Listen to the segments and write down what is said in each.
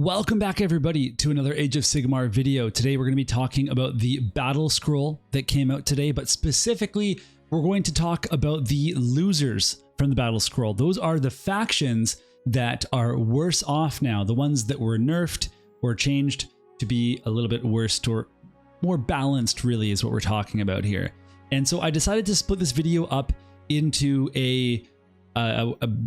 Welcome back everybody to another Age of Sigmar video. Today we're going to be talking about the Battlescroll that came out today, but specifically we're going to talk about the losers from the Battlescroll. Those are the factions that are worse off now, the ones that were nerfed or changed to be a little bit worse or more balanced really is what we're talking about here. And so I decided to split this video up into a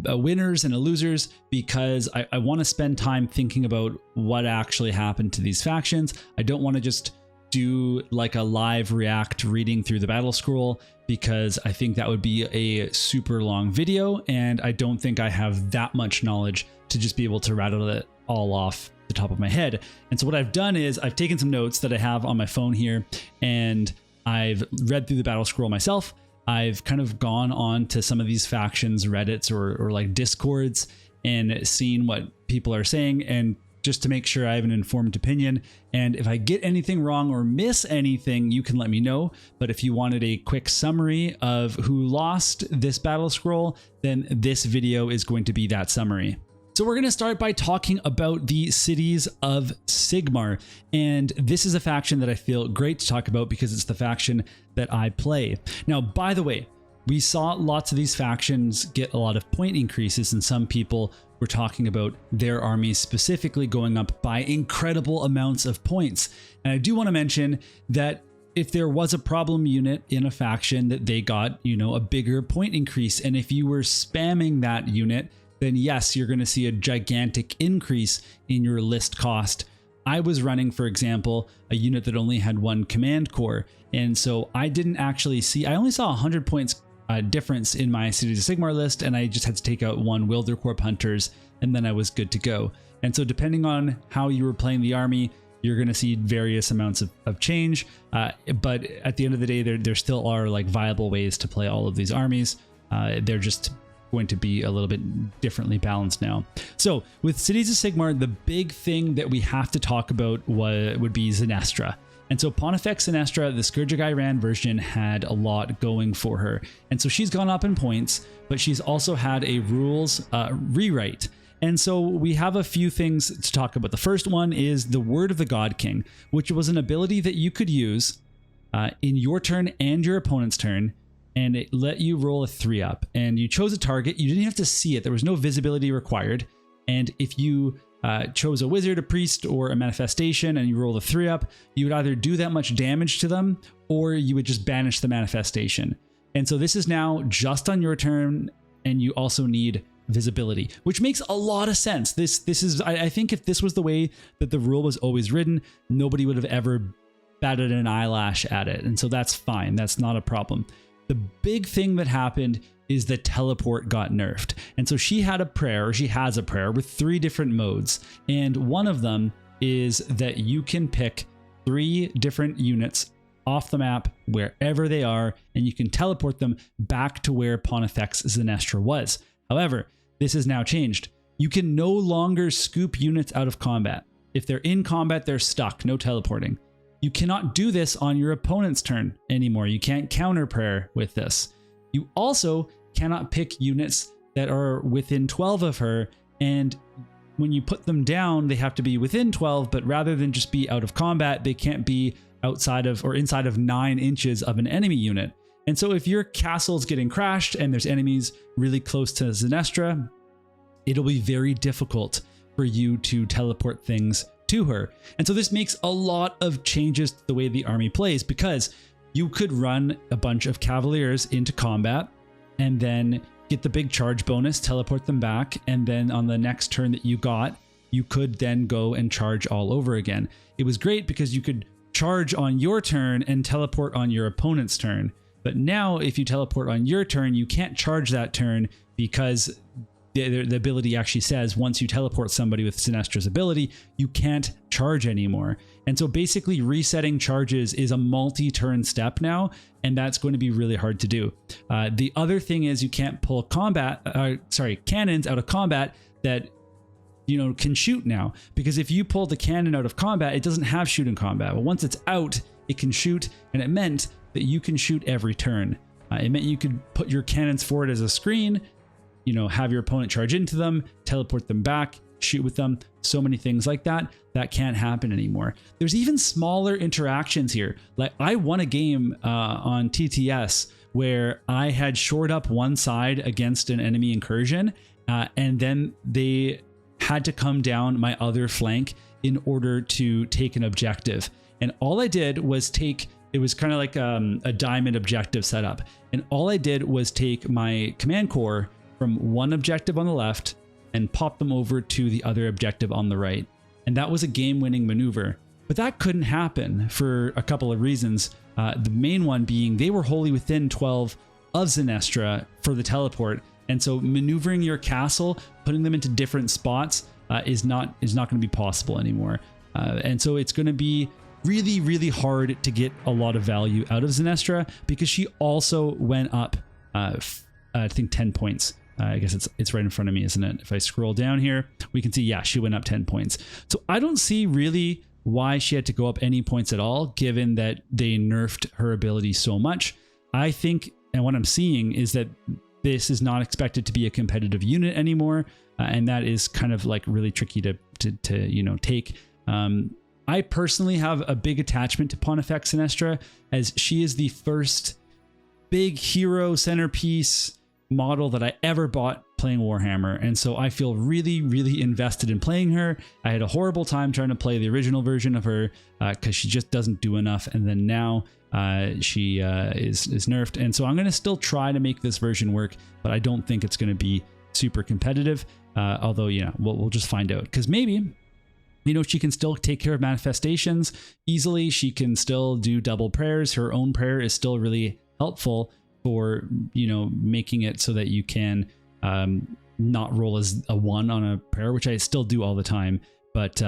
winners and a losers because I want to spend time thinking about what actually happened to these factions. I don't want to just do like a live react reading through the Battlescroll because I think that would be a super long video and I don't think I have that much knowledge to just be able to rattle it all off the top of my head. And so what I've done is I've taken some notes that I have on my phone here and I've read through the Battlescroll myself. I've kind of gone on to some of these factions Reddits or like Discords and seen what people are saying, and just to make sure I have an informed opinion. And if I get anything wrong or miss anything, you can let me know. But if you wanted a quick summary of who lost this Battlescroll, then this video is going to be that summary. So we're going to start by talking about the Cities of Sigmar, and this is a faction that I feel great to talk about because it's the faction that I play. Now, by the way, we saw lots of these factions get a lot of point increases, and some people were talking about their armies specifically going up by incredible amounts of points. And I do want to mention that if there was a problem unit in a faction that they got, a bigger point increase, and if you were spamming that unit, then yes, you're going to see a gigantic increase in your list cost. I was running, for example, a unit that only had one command core, and so I didn't actually see, I only saw 100 points difference in my Cities of Sigmar list, and I just had to take out one Wildercorp Hunters, and then I was good to go. And so depending on how you were playing the army, you're going to see various amounts of change, but at the end of the day, there still are like viable ways to play all of these armies. They're just going to be a little bit differently balanced now. So with Cities of Sigmar, the big thing that we have to talk about would be Zenestra. And so Pontifex Zenestra, the Scourge of Ghyran version, had a lot going for her. And so she's gone up in points, but she's also had a rules rewrite. And so we have a few things to talk about. The first one is the Word of the God King, which was an ability that you could use in your turn and your opponent's turn, and it let you roll a 3-up, and you chose a target. You didn't have to see it. There was no visibility required. And if you chose a wizard, a priest, or a manifestation, and you roll a 3-up, you would either do that much damage to them, or you would just banish the manifestation. And so this is now just on your turn, and you also need visibility, which makes a lot of sense. This is, I think if this was the way that the rule was always written, nobody would have ever batted an eyelash at it. And so that's fine. That's not a problem. The big thing that happened is the teleport got nerfed. And so she had a prayer, or she has a prayer with 3 different modes. And one of them is that you can pick 3 different units off the map wherever they are, and you can teleport them back to where Pontifex Zenestra was. However, this has now changed. You can no longer scoop units out of combat. If they're in combat, they're stuck, no teleporting. You cannot do this on your opponent's turn anymore. You can't counter prayer with this. You also cannot pick units that are within 12 of her, and when you put them down, they have to be within 12, but rather than just be out of combat, they can't be outside of or inside of 9 inches of an enemy unit. And so if your castle's getting crashed and there's enemies really close to Zenestra, it'll be very difficult for you to teleport things to her. And so this makes a lot of changes to the way the army plays, because you could run a bunch of Cavaliers into combat and then get the big charge bonus, teleport them back, and then on the next turn that you got, you could then go and charge all over again. It was great because you could charge on your turn and teleport on your opponent's turn. But now if you teleport on your turn, you can't charge that turn because the ability actually says once you teleport somebody with Zenestra's ability, you can't charge anymore. And so basically resetting charges is a multi-turn step now, and that's going to be really hard to do. The other thing is you can't pull cannons out of combat that can shoot now, because if you pull the cannon out of combat, it doesn't have shoot in combat. But once it's out, it can shoot, and it meant that you can shoot every turn. It meant you could put your cannons forward as a screen, have your opponent charge into them, teleport them back, shoot with them, so many things like that. That can't happen anymore. There's even smaller interactions here. Like I won a game on TTS where I had shored up one side against an enemy incursion, and then they had to come down my other flank in order to take an objective. And all I did was take, it was kind of like a diamond objective setup. And all I did was take my command corps from one objective on the left and pop them over to the other objective on the right. And that was a game-winning maneuver. But that couldn't happen for a couple of reasons. The main one being they were wholly within 12 of Zenestra for the teleport. And so maneuvering your castle, putting them into different spots is not going to be possible anymore. And so it's going to be really, really hard to get a lot of value out of Zenestra because she also went up, I think 10 points. I guess it's right in front of me, isn't it? If I scroll down here, we can see, yeah, she went up 10 points. So I don't see really why she had to go up any points at all, given that they nerfed her ability so much. I think, and what I'm seeing is that this is not expected to be a competitive unit anymore. And that is kind of like really tricky to take. I personally have a big attachment to Pontifex Zenestra, as she is the first big hero centerpiece model that I ever bought playing Warhammer. And so I feel really, really invested in playing her. I had a horrible time trying to play the original version of her because she just doesn't do enough. And then now she is nerfed. And so I'm going to still try to make this version work, but I don't think it's going to be super competitive. Although, we'll just find out, because maybe, she can still take care of manifestations easily. She can still do double prayers. Her own prayer is still really helpful for, making it so that you can not roll as a 1 on a prayer, which I still do all the time. But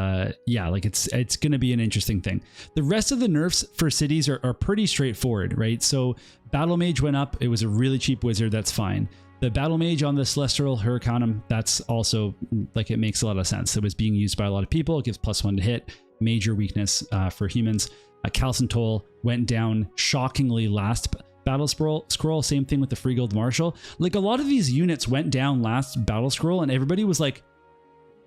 yeah, like it's going to be an interesting thing. The rest of the nerfs for cities are pretty straightforward, right? So Battle Mage went up. It was a really cheap wizard. That's fine. The Battle Mage on the Celestial Hurricanum, that's also, like, it makes a lot of sense. It was being used by a lot of people. It gives +1 to hit. Major weakness for humans. Calcentol went down shockingly last Battlescroll. Same thing with the Free Guild Marshal. Like, a lot of these units went down last Battlescroll, and everybody was like,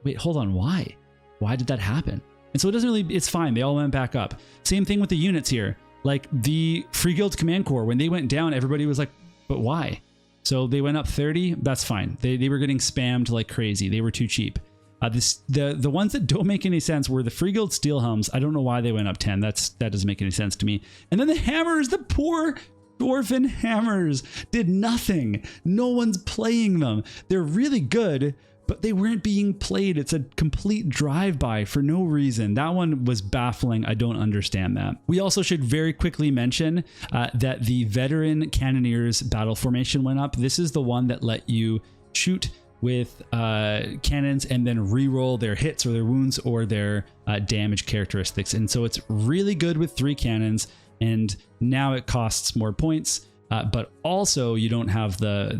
wait, hold on, why? Why did that happen? And so it doesn't really, it's fine. They all went back up. Same thing with the units here. Like, the Free Guild Command Corps, when they went down, everybody was like, but why? So they went up 30. That's fine. They were getting spammed like crazy. They were too cheap. The ones that don't make any sense were the Free Guild Steel Helms. I don't know why they went up 10. That doesn't make any sense to me. And then the hammers, the poor Dwarven hammers did nothing. No one's playing them. They're really good, but they weren't being played. It's a complete drive-by for no reason. That one was baffling. I don't understand that. We also should very quickly mention that the Veteran Cannoneers battle formation went up. This is the one that let you shoot with cannons and then re-roll their hits or their wounds or their damage characteristics. And so it's really good with 3 cannons, and now it costs more points. But also you don't have the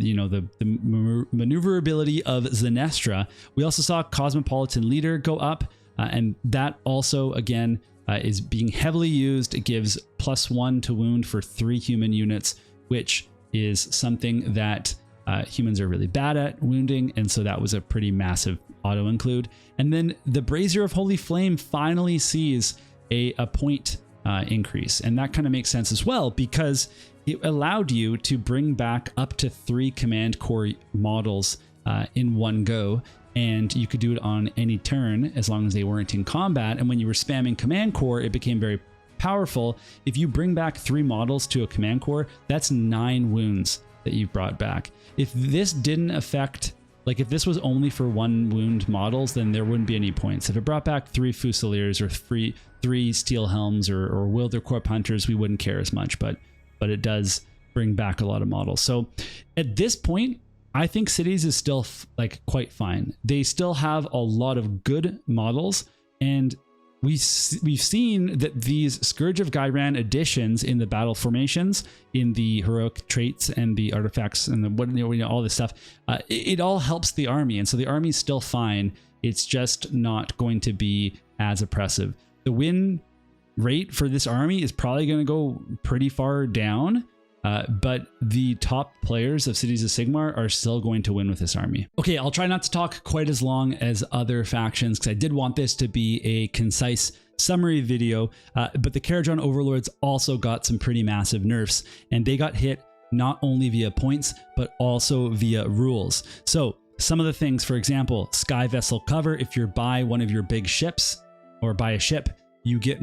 maneuverability of Zenestra. We also saw Cosmopolitan Leader go up, and that also, again, is being heavily used. It gives +1 to wound for 3 human units, which is something that humans are really bad at wounding, and so that was a pretty massive auto include. And then the Brazier of Holy Flame finally sees a point increase, and that kind of makes sense as well, because it allowed you to bring back up to 3 command core models in one go, and you could do it on any turn as long as they weren't in combat. And when you were spamming command core, it became very powerful. If you bring back 3 models to a command core, that's 9 wounds that you've brought back. If this didn't affect, like if this was only for 1 wound models, then there wouldn't be any points. If it brought back 3 Fusiliers or 3 Steel Helms or Wildercorp Hunters, we wouldn't care as much, but it does bring back a lot of models. So at this point, I think cities is still like quite fine. They still have a lot of good models, and we've seen that these Scourge of Gyran additions in the battle formations, in the heroic traits and the artifacts and the all this stuff, it all helps the army, and so the army is still fine. It's just not going to be as oppressive. The win rate for this army is probably going to go pretty far down, but the top players of Cities of Sigmar are still going to win with this army. Okay, I'll try not to talk quite as long as other factions because I did want this to be a concise summary video, but the Kharadron Overlords also got some pretty massive nerfs, and they got hit not only via points, but also via rules. So some of the things, for example, Sky Vessel cover. If you're by one of your big ships or by a ship, you get,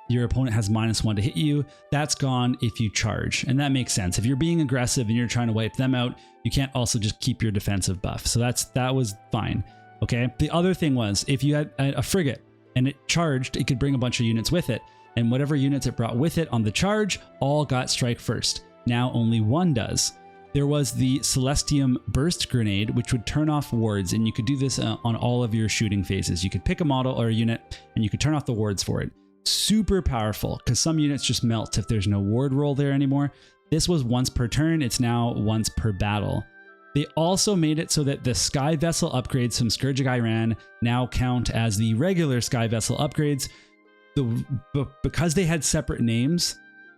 your opponent has -1 to hit you. That's gone if you charge. And that makes sense. If you're being aggressive and you're trying to wipe them out, you can't also just keep your defensive buff. So that was fine. Okay. The other thing was, if you had a frigate and it charged, it could bring a bunch of units with it. And whatever units it brought with it on the charge all got strike first. Now only one does. There was the Celestium Burst Grenade, which would turn off wards, and you could do this on all of your shooting phases. You could pick a model or a unit, and you could turn off the wards for it. Super powerful, because some units just melt if there's no ward roll there anymore. This was once per turn, it's now once per battle. They also made it so that the Sky Vessel upgrades from Scourge of Ghyran now count as the regular Sky Vessel upgrades. Because they had separate names,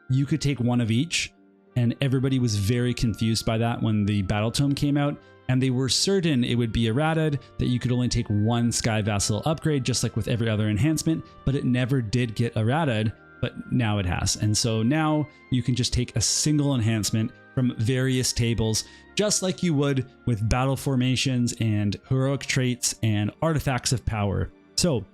you could take one of each. And everybody was very confused by that when the Battletome came out, and they were certain it would be errated, that you could only take one Sky Vessel upgrade, just like with every other enhancement, but it never did get errated, but now it has. And so now you can just take a single enhancement from various tables, just like you would with battle formations and heroic traits and artifacts of power. So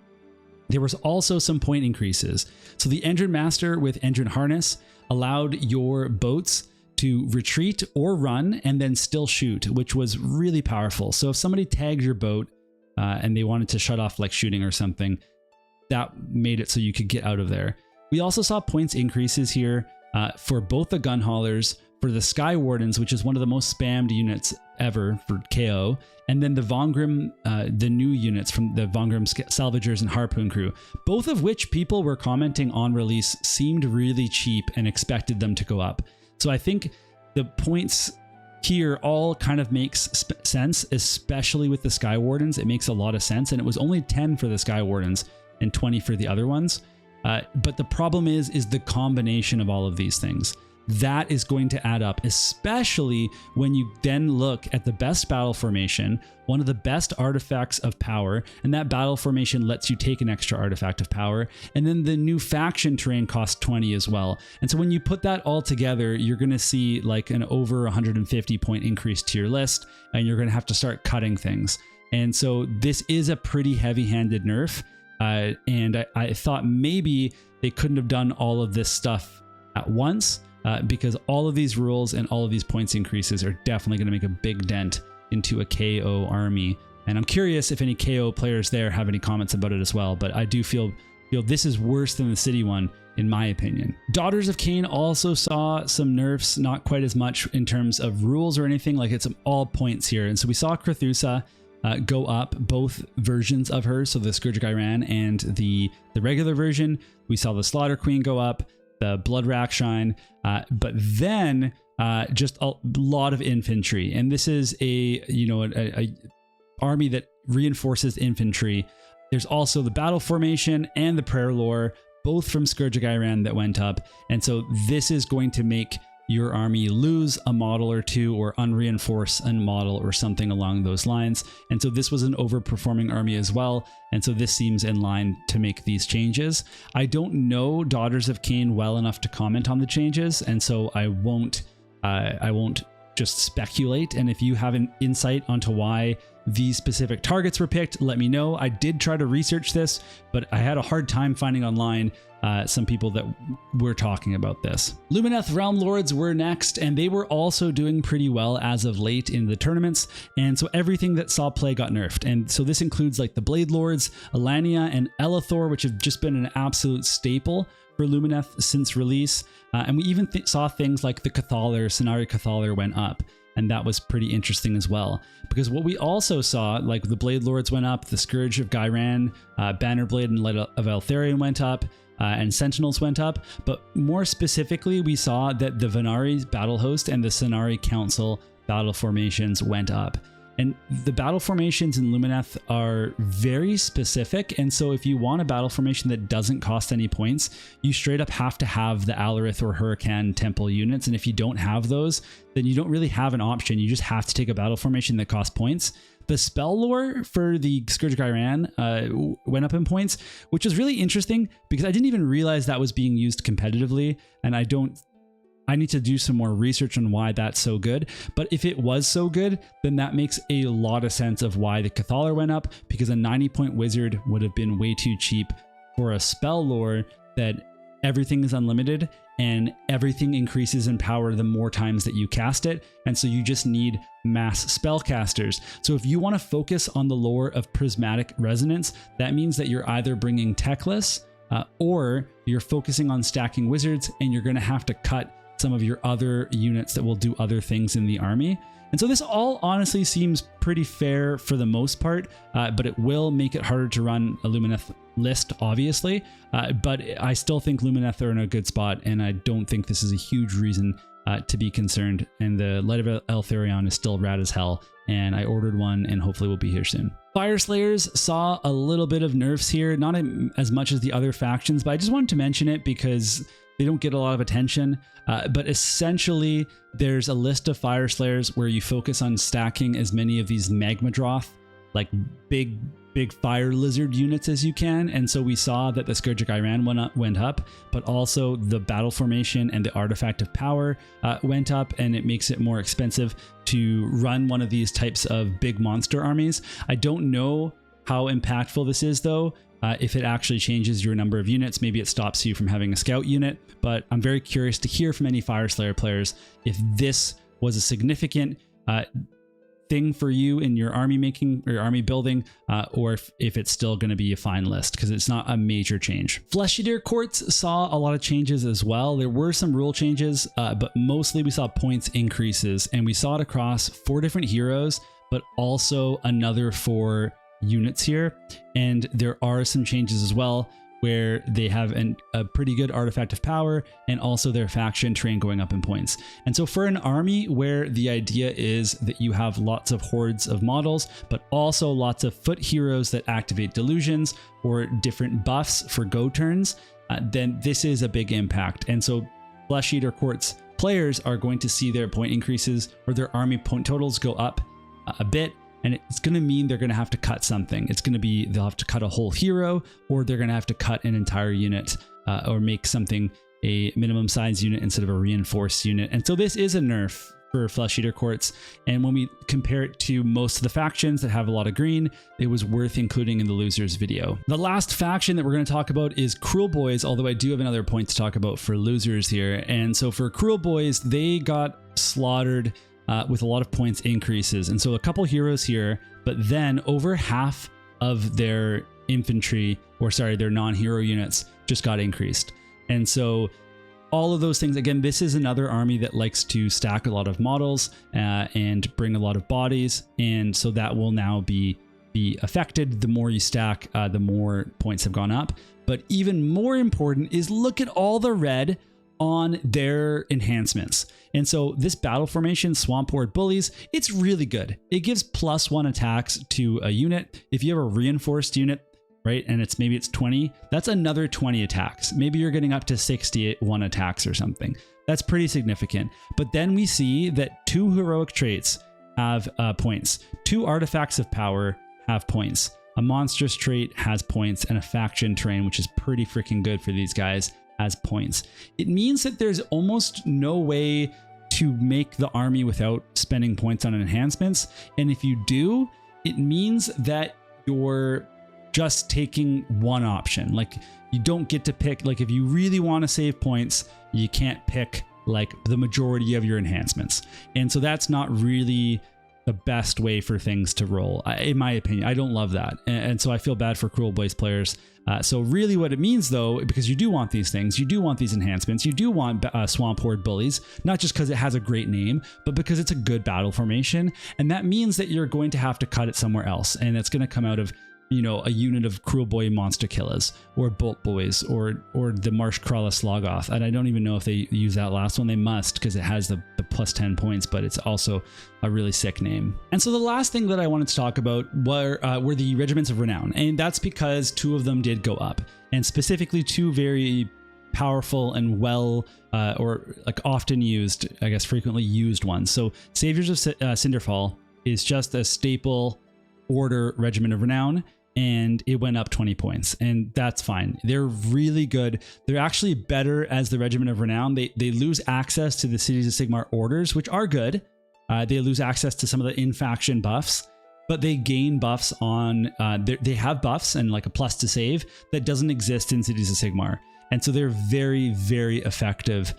there was also some point increases. So the Engine Master with Engine Harness allowed your boats to retreat or run and then still shoot, which was really powerful. So if somebody tagged your boat and they wanted to shut off like shooting or something, that made it so you could get out of there. We also saw points increases here for both the gun haulers, for the Sky Wardens, which is one of the most spammed units ever for KO, and then the Von Grimm, the new units from the Von Grimm Salvagers and Harpoon Crew, both of which people were commenting on release seemed really cheap and expected them to go up. So I think the points here all kind of makes sense, especially with the Sky Wardens. It makes a lot of sense, and it was only 10 for the Sky Wardens and 20 for the other ones. But the problem is the combination of all of these things. That is going to add up, especially when you then look at the best battle formation, one of the best artifacts of power, and that battle formation lets you take an extra artifact of power, and then the new faction terrain costs 20 as well. And so when you put that all together, you're going to see like an over 150 point increase to your list, and you're going to have to start cutting things. And so this is a pretty heavy-handed nerf, and I thought maybe they couldn't have done all of this stuff at once, because all of these rules and all of these points increases are definitely going to make a big dent into a KO army. And I'm curious if any KO players there have any comments about it as well, but I do feel this is worse than the city one, in my opinion. Daughters of Khaine also saw some nerfs, not quite as much in terms of rules or anything, like it's all points here. And so we saw Krathusa go up, both versions of her, so the Scourge of Ghyran and the regular version. We saw the Slaughter Queen go up, the Blood Rakshine, but then just a lot of infantry. And this is a army that reinforces infantry. There's also the battle formation and the prayer lore, both from Scourge of Ghyran, that went up. And so this is going to make your army lose a model or two, or unreinforce a model or something along those lines. And so this was an overperforming army as well. And so this seems in line to make these changes. I don't know Daughters of Khaine well enough to comment on the changes, and so I won't just speculate. And if you have an insight onto why these specific targets were picked, let me know. I did try to research this, but I had a hard time finding online some people that were talking about this. Lumineth Realm-Lords were next, and they were also doing pretty well as of late in the tournaments, and so everything that saw play got nerfed. And so this includes like the Blade Lords, Alania, and Elithor, which have just been an absolute staple for Lumineth since release. And we even saw things like the Cathaler, Scenarii Cathaler went up, and that was pretty interesting as well. Because what we also saw, like the Blade Lords went up, the Scourge of Ghyran, Bannerblade and Light of Eltharion went up, and Sentinels went up, but more specifically, we saw that the Venari Battle Host and the Scenari Council battle formations went up. And the battle formations in Lumineth are very specific. And so if you want a battle formation that doesn't cost any points, you straight up have to have the Alarith or Huracan Temple units. And if you don't have those, then you don't really have an option. You just have to take a battle formation that costs points. The spell lore for the Scourge of Ghyran went up in points, which was really interesting because I didn't even realize that was being used competitively. And I need to do some more research on why that's so good. But if it was so good, then that makes a lot of sense of why the Cathalar went up, because a 90-point wizard would have been way too cheap for a spell lore that everything is unlimited and everything increases in power the more times that you cast it. And so you just need mass spellcasters. So if you want to focus on the lore of Prismatic Resonance, that means that you're either bringing Techless or you're focusing on stacking wizards, and you're going to have to cut some of your other units that will do other things in the army. And so this all honestly seems pretty fair for the most part, but it will make it harder to run a Lumineth list, obviously. But I still think Lumineth are in a good spot, and I don't think this is a huge reason to be concerned. And the Light of Eltharion is still rad as hell, and I ordered one and hopefully will be here soon. Fyreslayers saw a little bit of nerfs here, not as much as the other factions, but I just wanted to mention it because they don't get a lot of attention. But essentially, there's a list of Fyreslayers where you focus on stacking as many of these Magmadroth, like big fire lizard units as you can. And so we saw that the Scourge of Ghyran went up, but also the battle formation and the artifact of power went up, and it makes it more expensive to run one of these types of big monster armies. I don't know how impactful this is though. If it actually changes your number of units, maybe it stops you from having a scout unit, but I'm very curious to hear from any Fyreslayer players if this was a significant thing for you in your army making or army building, or if it's still going to be a fine list, because it's not a major change. Flesh Eater Courts saw a lot of changes as well. There were some rule changes, but mostly we saw points increases, and we saw it across 4 different heroes, but also another 4 units here. And there are some changes as well where they have a pretty good artifact of power and also their faction terrain going up in points. And so for an army where the idea is that you have lots of hordes of models, but also lots of foot heroes that activate delusions or different buffs for go turns, then this is a big impact. And so Flesh Eater Courts players are going to see their point increases or their army point totals go up a bit. And it's going to mean they're going to have to cut something. It's going to be, they'll have to cut a whole hero, or they're going to have to cut an entire unit, or make something a minimum size unit instead of a reinforced unit. And so this is a nerf for Flesh Eater Courts. And when we compare it to most of the factions that have a lot of green, it was worth including in the losers video. The last faction that we're going to talk about is Kruleboyz, although I do have another point to talk about for losers here. And so for Kruleboyz, they got slaughtered with a lot of points increases. And so a couple heroes here, but then over half of their infantry, or sorry, their non-hero units just got increased. And so all of those things, again, this is another army that likes to stack a lot of models and bring a lot of bodies. And so that will now be affected. The more you stack, the more points have gone up. But even more important is look at all the red on their enhancements. And so this battle formation, Swamp Horde Bullies, it's really good. It gives +1 attacks to a unit. If you have a reinforced unit, right, and maybe it's 20, that's another 20 attacks. Maybe you're getting up to 61 attacks or something. That's pretty significant. But then we see that 2 heroic traits have points. 2 artifacts of power have points. A monstrous trait has points, and a faction terrain, which is pretty freaking good for these guys, has points. It means that there's almost no way to make the army without spending points on enhancements. And if you do, it means that you're just taking one option. Like, you don't get to pick, like, if you really want to save points, you can't pick like the majority of your enhancements. And so that's not really the best way for things to roll, in my opinion. I don't love that. And so I feel bad for Kruleboyz players. So really what it means though, because you do want these things, you do want these enhancements, you do want Swamp Horde Bullies, not just because it has a great name, but because it's a good battle formation. And that means that you're going to have to cut it somewhere else. And it's going to come out of you know, a unit of Kruleboyz monster killers or bolt boys or the marsh crawler slogoth. And I don't even know if they use that last one. They must, because it has the plus 10 points, but it's also a really sick name. And so the last thing that I wanted to talk about were the Regiments of Renown. And that's because 2 of them did go up, and specifically 2 very powerful and well or like often used, I guess frequently used ones. So Saviors of Cinderfall is just a staple order Regiment of Renown, and it went up 20 points, and that's fine. They're really good. They're actually better as the Regiment of Renown. They lose access to the Cities of Sigmar orders, which are good. They lose access to some of the in-faction buffs, but they gain buffs on, they have buffs and like a plus to save that doesn't exist in Cities of Sigmar. And so they're very, very effective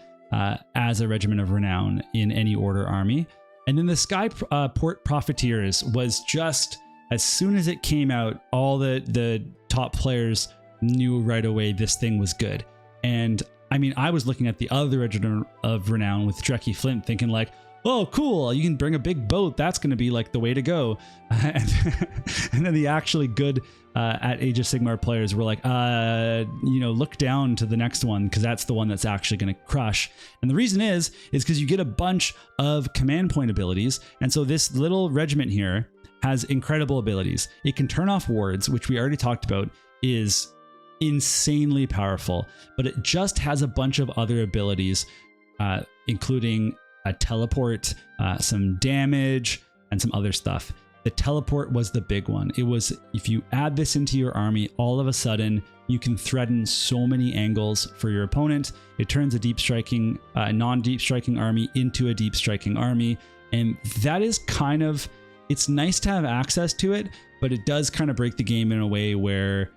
as a Regiment of Renown in any order army. And then the Skyport Profiteers was just, as soon as it came out, all the top players knew right away this thing was good. And I mean, I was looking at the other Regiment of Renown with Drecky Flint thinking like, oh, cool, you can bring a big boat. That's going to be like the way to go. And then the actually good at Age of Sigmar players were like, you know, look down to the next one, because that's the one that's actually going to crush. And the reason is because you get a bunch of command point abilities. And so this little regiment here has incredible abilities. It can turn off wards, which we already talked about, is insanely powerful, but it just has a bunch of other abilities, including a teleport, some damage, and some other stuff. The teleport was the big one. It was, if you add this into your army, all of a sudden you can threaten so many angles for your opponent. It turns a deep striking, non-deep striking army into a deep striking army. And that is kind of, it's nice to have access to it, but it does kind of break the game in a way where,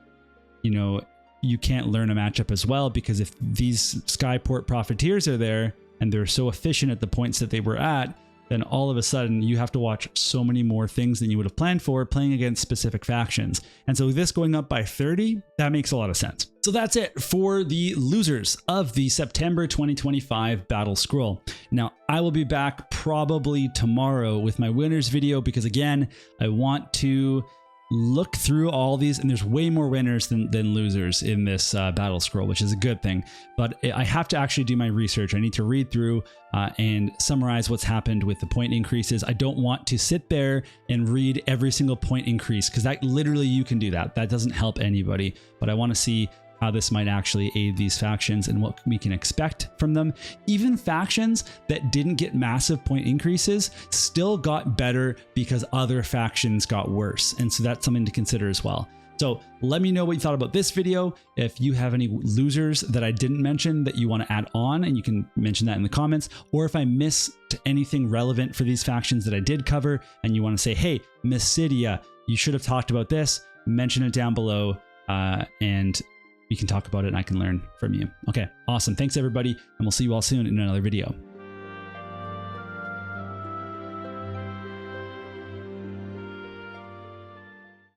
you know, you can't learn a matchup as well, because if these Skyport Profiteers are there and they're so efficient at the points that they were at, then all of a sudden you have to watch so many more things than you would have planned for playing against specific factions. And so this going up by 30, that makes a lot of sense. So that's it for the losers of the September 2025 Battlescroll. Now, I will be back probably tomorrow with my winners video, because again, I want to look through all these, and there's way more winners than losers in this Battlescroll, which is a good thing. But I have to actually do my research. I need to read through and summarize what's happened with the point increases. I don't want to sit there and read every single point increase, because that literally, you can do that. That doesn't help anybody. But I want to see how this might actually aid these factions and what we can expect from them. Even factions that didn't get massive point increases still got better because other factions got worse. And so that's something to consider as well. So let me know what you thought about this video. If you have any losers that I didn't mention that you want to add on, and you can mention that in the comments, or if I missed anything relevant for these factions that I did cover and you want to say, hey, Mysidia, you should have talked about this, mention it down below, and we can talk about it and I can learn from you. Okay, awesome. Thanks everybody, and we'll see you all soon in another video.